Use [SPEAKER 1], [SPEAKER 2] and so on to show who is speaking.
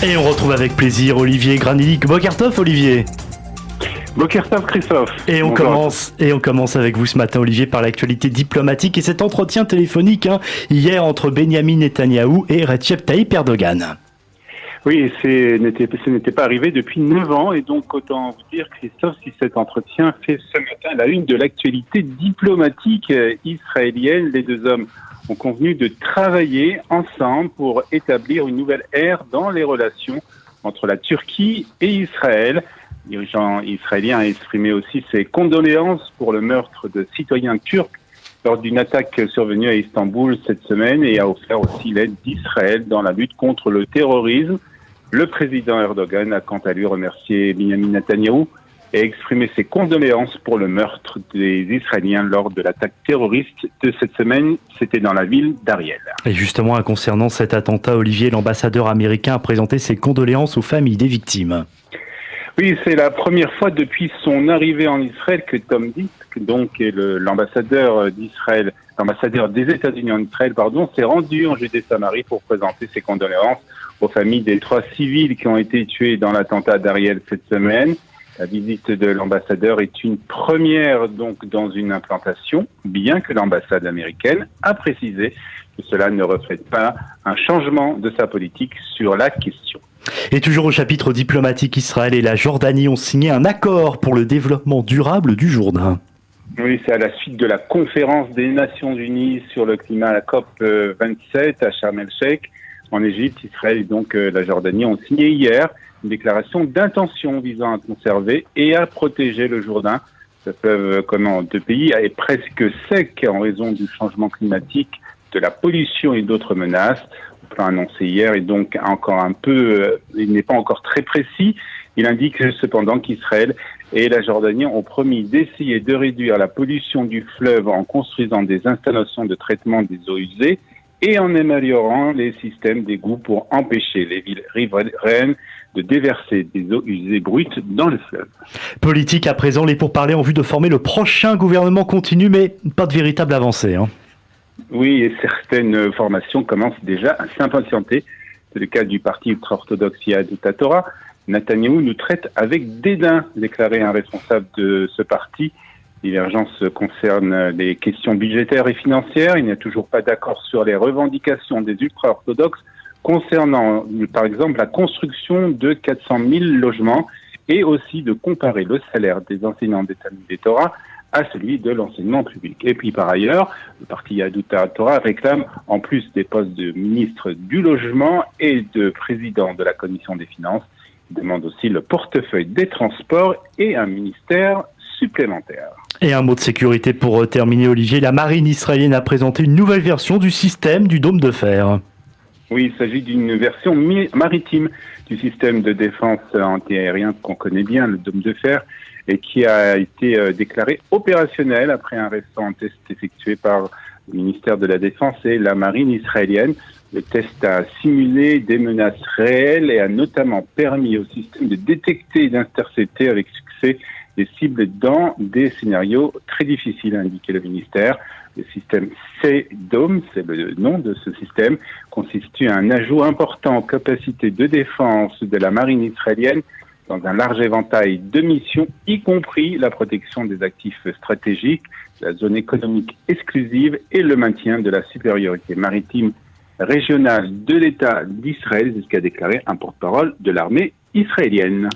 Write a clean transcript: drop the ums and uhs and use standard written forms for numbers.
[SPEAKER 1] Et on retrouve avec plaisir Olivier Granilik. Bokertov, Olivier.
[SPEAKER 2] Bokertov, Christophe.
[SPEAKER 1] Et on commence avec vous ce matin, Olivier, par l'actualité diplomatique et cet entretien téléphonique hier entre Benyamin Netanyahou et Recep Tayyip Erdogan.
[SPEAKER 2] Oui, ce n'était pas arrivé depuis 9 ans, et donc autant vous dire, Christophe, si cet entretien fait ce matin la une de l'actualité diplomatique israélienne. Les deux hommes ont convenu de travailler ensemble pour établir une nouvelle ère dans les relations entre la Turquie et Israël. Le dirigeant israélien a exprimé aussi ses condoléances pour le meurtre de citoyens turcs lors d'une attaque survenue à Istanbul cette semaine et a offert aussi l'aide d'Israël dans la lutte contre le terrorisme. Le président Erdogan a quant à lui remercié Benyamin Netanyahou et exprimé ses condoléances pour le meurtre des Israéliens lors de l'attaque terroriste de cette semaine. C'était dans la ville d'Ariel.
[SPEAKER 1] Et justement, concernant cet attentat, Olivier, l'ambassadeur américain a présenté ses condoléances aux familles des victimes.
[SPEAKER 2] Oui, c'est la première fois depuis son arrivée en Israël que Tom Dick, donc l'ambassadeur d'Israël, l'ambassadeur des États-Unis en Israël, s'est rendu en Judée-Samarie pour présenter ses condoléances aux familles des 3 civils qui ont été tués dans l'attentat d'Ariel cette semaine. La visite de l'ambassadeur est une première donc dans une implantation, bien que l'ambassade américaine a précisé que cela ne reflète pas un changement de sa politique sur la question.
[SPEAKER 1] Et toujours au chapitre diplomatique, Israël et la Jordanie ont signé un accord pour le développement durable du Jourdain.
[SPEAKER 2] Oui, c'est à la suite de la conférence des Nations Unies sur le climat, la COP 27 à Sharm el-Sheikh en Égypte. Israël et donc la Jordanie ont signé hier une déclaration d'intention visant à conserver et à protéger le Jourdain. Ce fleuve commun de pays est presque sec en raison du changement climatique, de la pollution et d'autres menaces. Le plan annoncé hier est donc encore il n'est pas encore très précis. Il indique cependant qu'Israël et la Jordanie ont promis d'essayer de réduire la pollution du fleuve en construisant des installations de traitement des eaux usées et en améliorant les systèmes d'égouts pour empêcher les villes riveraines de déverser des eaux usées brutes dans le fleuve.
[SPEAKER 1] Politique à présent, les pourparlers en vue de former le prochain gouvernement continuent, mais pas de véritable avancée.
[SPEAKER 2] Oui, et certaines formations commencent déjà à s'impatienter. C'est le cas du parti ultra-orthodoxe Yahadut HaTorah. Netanyahou nous traite avec dédain, déclarait un responsable de ce parti. Divergence concerne les questions budgétaires et financières. Il n'y a toujours pas d'accord sur les revendications des ultra-orthodoxes concernant, par exemple, la construction de 400 000 logements et aussi de comparer le salaire des enseignants des Talmudei Torah à celui de l'enseignement public. Et puis par ailleurs, le parti Yahadut HaTorah réclame, en plus des postes de ministre du logement et de président de la commission des finances, il demande aussi le portefeuille des transports et un ministère supplémentaire.
[SPEAKER 1] Et un mot de sécurité pour terminer, Olivier. La marine israélienne a présenté une nouvelle version du système du dôme de fer.
[SPEAKER 2] Oui, il s'agit d'une version maritime du système de défense antiaérien qu'on connaît bien, le dôme de fer, et qui a été déclaré opérationnel après un récent test effectué par le ministère de la Défense et la marine israélienne. Le test a simulé des menaces réelles et a notamment permis au système de détecter et d'intercepter avec succès des cibles dans des scénarios très difficiles, a indiqué le ministère. Le système C-DOME, c'est le nom de ce système, constitue un ajout important aux capacités de défense de la marine israélienne dans un large éventail de missions, y compris la protection des actifs stratégiques, la zone économique exclusive et le maintien de la supériorité maritime régionale de l'État d'Israël, c'est ce qu'a déclaré un porte-parole de l'armée israélienne.